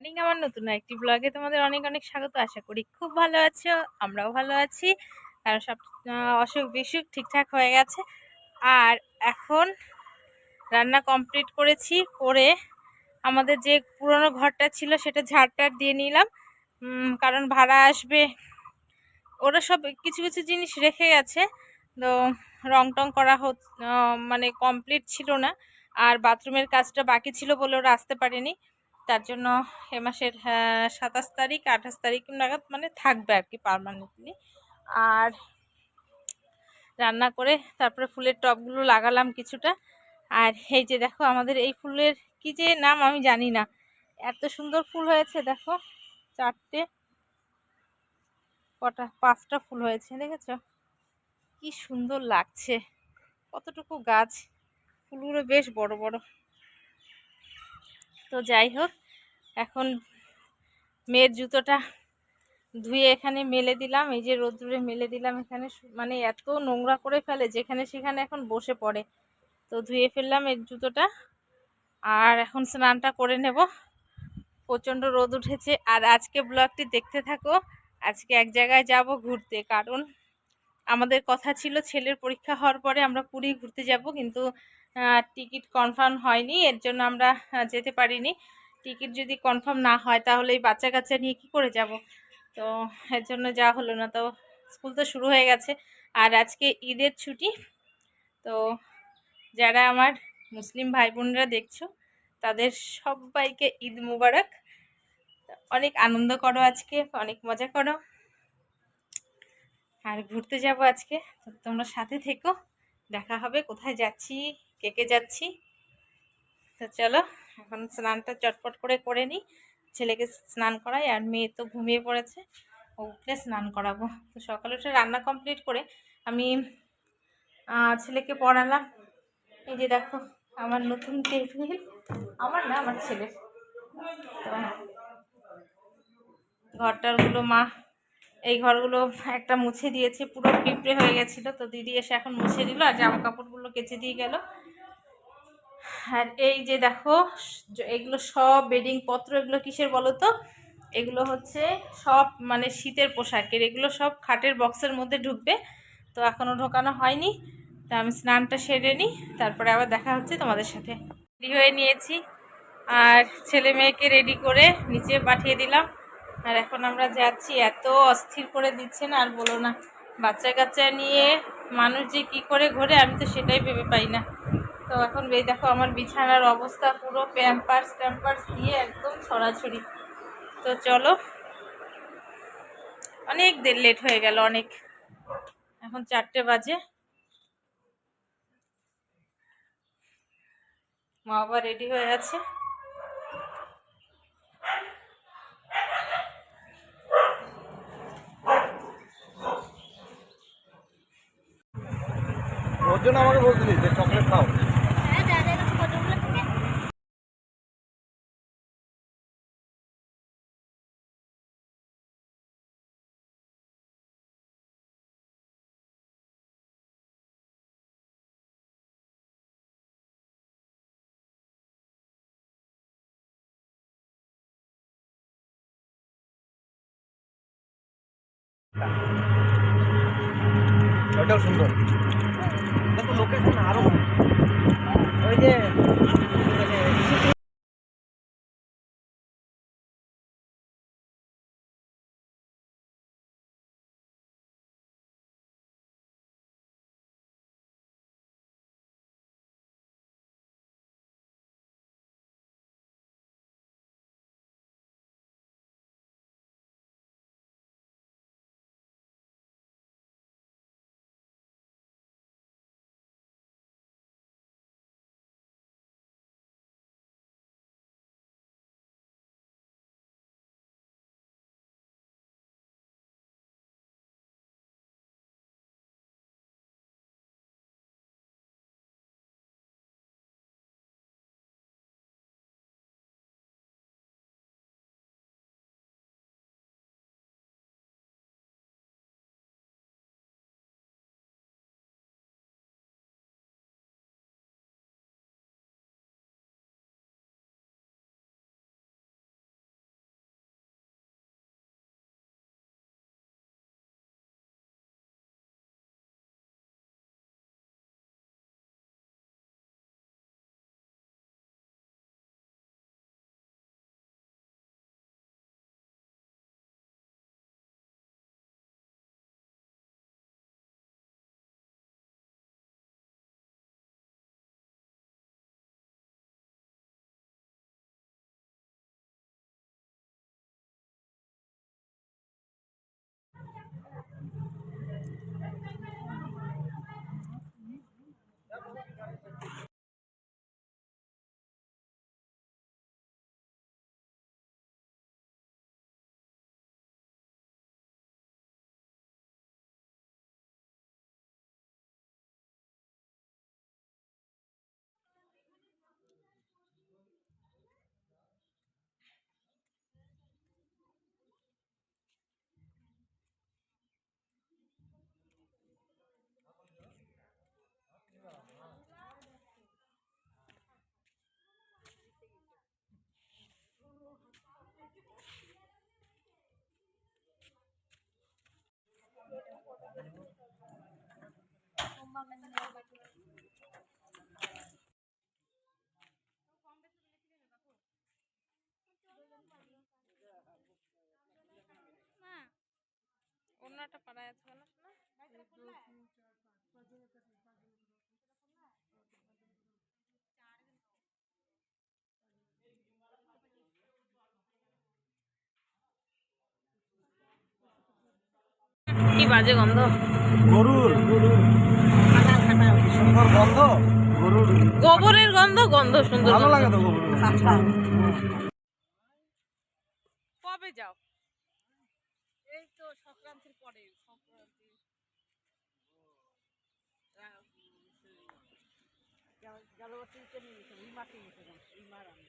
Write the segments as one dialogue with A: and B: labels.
A: আমার নতুন একটি ব্লগে তোমাদের অনেক অনেক স্বাগত। আশা করি খুব ভালো আছো, আমরাও ভালো আছি। আর সব অসুখ বিসুখ ঠিকঠাক হয়ে গেছে। আর এখন রান্না কমপ্লিট করেছি, করে আমাদের যে পুরনো ঘরটা ছিল সেটা ঝাড়টার দিয়ে নিলাম। কারণ ভাড়া আসবে, ওরা সব কিছু কিছু জিনিস রেখে গেছে। তো রং টং করা মানে কমপ্লিট ছিল না। আর বাথরুমের কাজটা বাকি ছিল বলে ওরা আসতে পারেনি। তার জন্য এ মাসের 27 তারিখ 28 তারিখ নাগাদ মানে থাকবে আর কি পার্মানেন্টলি। আর রান্না করে তারপরে ফুলের টবগুলো লাগালাম কিছুটা। আর এই যে দেখো আমাদের এই ফুলের কি যে নাম আমি জানি না, এত সুন্দর ফুল হয়েছে দেখো। 5টা ফুল হয়েছে, দেখেছো কি সুন্দর লাগছে। কতটুকু গাছ, ফুলগুলো বেশ বড় বড়। তো যাই হোক, এখন মেয়ের জুতোটা ধুয়ে এখানে মেলে দিলাম, এই যে রোদ্দুরে মেলে দিলাম। এখানে মানে এত নোংরা করে ফেলে, যেখানে সেখানে এখন বসে পড়ে। তো ধুয়ে ফেললাম এর জুতোটা, আর এখন স্নানটা করে নেব। প্রচণ্ড রোদ উঠেছে। আর আজকে ব্লগটি দেখতে থাকো। আজকে এক জায়গায় যাব ঘুরতে, কারণ আমাদের কথা ছিল ছেলের পরীক্ষা হওয়ার পরে আমরা পুরী ঘুরতে যাব, কিন্তু টিকিট কনফার্ম হয়নি, এর জন্য আমরা যেতে পারিনি। টিকিট যদি কনফার্ম না হয় তাহলে এই বাচ্চা কাচ্চা নিয়ে কী করে যাব। তো এর জন্য যাওয়া হলো না। তো স্কুল তো শুরু হয়ে গেছে, আর আজকে ঈদের ছুটি। তো যারা আমার মুসলিম ভাই বোনরা দেখছো, তাদের সবাইকে ঈদ মুবারক। অনেক আনন্দ করো, আজকে অনেক মজা করো। আর ঘুরতে যাব আজকে, তো তোমরা সাথে থেকো, দেখা হবে কোথায় যাচ্ছি, কে কে যাচ্ছি। তো চলো এখন স্নানটা চটপট করে করে নিই, ছেলেকে স্নান করাই। আর মেয়ে তো ঘুমিয়ে পড়েছে, উঠলে স্নান করাবো। তো সকালে উঠে রান্না কমপ্লিট করে আমি ছেলেকে পড়ালাম। এই যে দেখো আমার নতুন টেবিল, আমার না আমার ছেলের। তো ঘরটারগুলো মা, এই ঘরগুলো একটা মুছে দিয়েছে, পুরো পিঁপড়ে হয়ে গেছিলো। তো দিদি এসে এখন মুছে দিল, আর জামা কাপড়গুলো কেচে দিয়ে গেল। আর এই যে দেখো এগুলো সব বেডিং পত্র, এগুলো কিসের বলো তো? এগুলো হচ্ছে সব মানে শীতের পোশাকের, এগুলো সব খাটের বক্সের মধ্যে ঢুকবে। তো এখনও ঢোকানো হয়নি। তা আমি স্নানটা সেরে নিই, তারপরে আবার দেখা হচ্ছে তোমাদের সাথে। রেডি হয়ে নিয়েছি, আর ছেলে মেয়েকে রেডি করে নিচে পাঠিয়ে দিলাম। আর এখন আমরা যাচ্ছি, এত অস্থির করে দিচ্ছে না আর বলো না। বাচ্চা কাচ্চা নিয়ে মানুষ যে কি করে ঘোরে আমি তো সেটাই ভেবে পাই না। তো এখন এই দেখো আমার বিছানার অবস্থা, পুরো প্যাম্পার্স ট্যাম্পার্স দিয়ে একদম ছড়াছড়ি। তো চলো, অনেক লেট হয়ে গেল অনেক, এখন 4টে বাজে। মা বাবা রেডি হয়ে আছে।
B: ওর জন্য আমাকে বলছিলি যে চকলেট খাও। ওটাও সুন্দর, লোকেশন আরো ওই যে
A: অন্যটা পাড়ায় আছে না কি বাজে গন্ধ,
B: গরুর সুন্দর গন্ধ, গরুর
A: গোবরের গন্ধ, গন্ধ সুন্দর
B: ভালো
A: গন্ধ।
B: লাগে তো গরুর।
A: কবে যাও?
C: এই তো সংক্রান্তির পরে, সংক্রান্তি গেল বছরকে নিয়ে গেছিলাম, রিমাকে গেছিলাম, রিমার আমি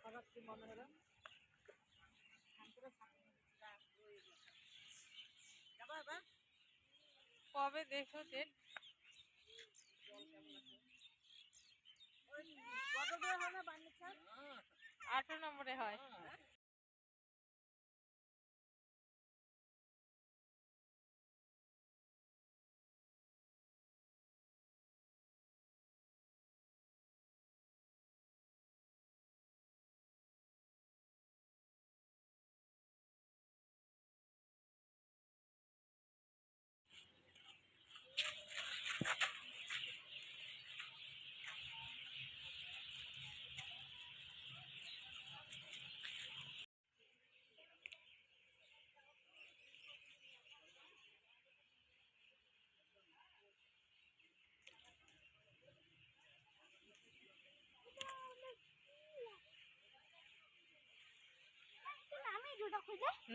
C: হঠাৎ মনে হলো যাবো এবার।
A: কবে দেখো ডেট?
C: ওই কত দূর হয় না বান্ডিছার?
A: 18 নম্বরে হয়।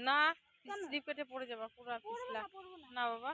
A: না, স্লিপেটে পড়ে যাবা পুরো পিছলা। না বাবা,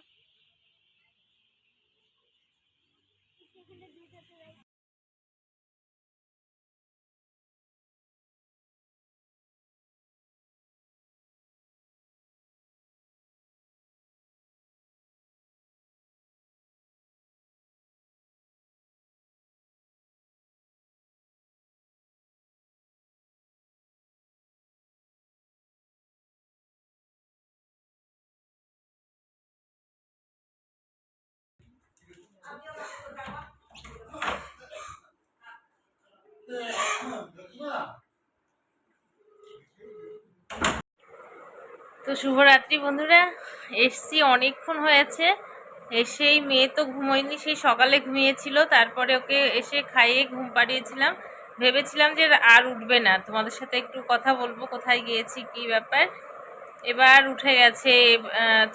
A: তো শুভরাত্রি বন্ধুরা। এসছি অনেকক্ষণ হয়েছে, এসেই মেয়ে তো ঘুমোয়নি, সেই সকালে ঘুমিয়েছিল, তারপরে ওকে এসে খাইয়ে ঘুম পাড়িয়েছিলাম। ভেবেছিলাম যে আর উঠবে না, তোমাদের সাথে একটু কথা বলবো, কোথায় গিয়েছি কি ব্যাপার। এবার উঠে গেছে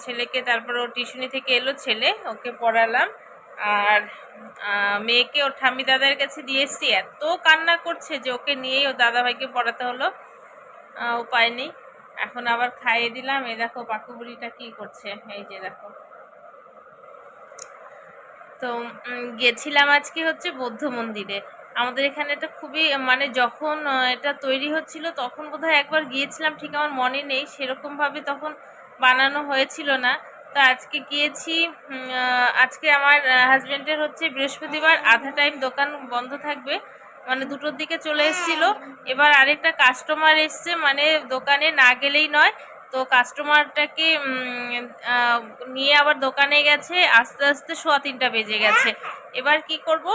A: ছেলেকে, তারপর ও টিউশনি থেকে এলো ছেলে, ওকে পড়ালাম। আর মেয়েকে ওর ঠাম্মি দাদার কাছে দিয়ে এসছি, এত কান্না করছে যে ওকে নিয়েই ও দাদাভাইকে পড়াতে হলো, উপায় নেই। এখন আবার খাইয়ে দিলাম। এই দেখো পাকু বুড়িটা কি করছে, এই যে দেখো। তো গেছিলাম আজকে হচ্ছে বৌদ্ধ মন্দিরে। আমাদের এখানে এটা খুবই মানে যখন এটা তৈরি হচ্ছিল তখন বোধহয় একবার গিয়েছিলাম, ঠিক আমার মনে নেই, সেরকমভাবে তখন বানানো হয়েছিল না। তো আজকে গিয়েছি। আজকে আমার হাজব্যান্ডের হচ্ছে বৃহস্পতিবার আধা টাইম দোকান বন্ধ থাকবে, মানে 2টোর দিকে চলে এসেছিল। এবার আরেকটা কাস্টমার এসছে, মানে দোকানে না গেলেই নয়, তো কাস্টমারটাকে নিয়ে আবার দোকানে গেছে, আস্তে আস্তে 3:15 বেজে গেছে। এবার কি করব,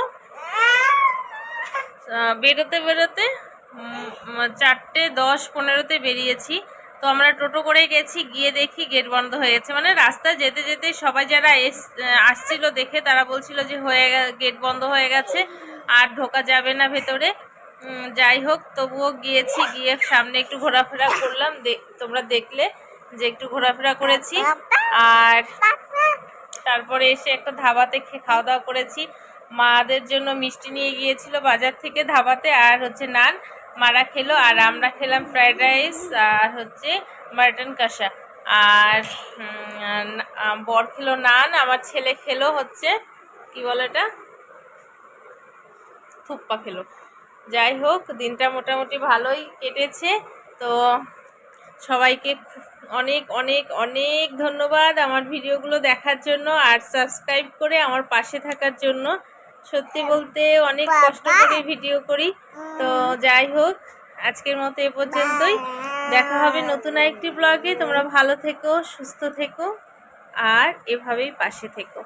A: বেরোতে বেরোতে 4:10-15 বেরিয়েছি। তো আমরা টোটো করে গেছি, গিয়ে দেখি গেট বন্ধ হয়ে গেছে। মানে রাস্তায় যেতে যেতে সবাই যারা আসছিল দেখে তারা বলছিল যে গেট বন্ধ হয়ে গেছে, আর ঢোকা যাবে না ভেতরে। যাই হোক, তবুও গিয়েছি, গিয়ে সামনে একটু ঘোরাফেরা করলাম, তোমরা দেখলে যে একটু ঘোরাফেরা করেছি। আর তারপরে এসে একটা ধাবাতে খাওয়া দাওয়া করেছি। মাদের জন্য মিষ্টি নিয়ে গিয়েছিল বাজার থেকে ধাবাতে, আর হচ্ছে নান মারা খেলো, আর আমরা খেলাম ফ্রাইড রাইস আর হচ্ছে মাটন কষা। আর বর খেলো নান, আমার ছেলে খেলো হচ্ছে কি বলে এটা, থুপ্পা খেলো। যাই হোক, দিনটা মোটামুটি ভালোই কেটেছে। তো সবাইকে অনেক অনেক অনেক ধন্যবাদ আমার ভিডিওগুলো দেখার জন্য আর সাবস্ক্রাইব করে আমার পাশে থাকার জন্য। সত্যি বলতে অনেক কষ্ট করে ভিডিও করি। তো যাই হোক, আজকের মতো এ পর্যন্তই, দেখা হবে নতুন একটি ব্লগে। তোমরা ভালো থেকো, সুস্থ থেকো। আর এভাবেই পাশে থেকো।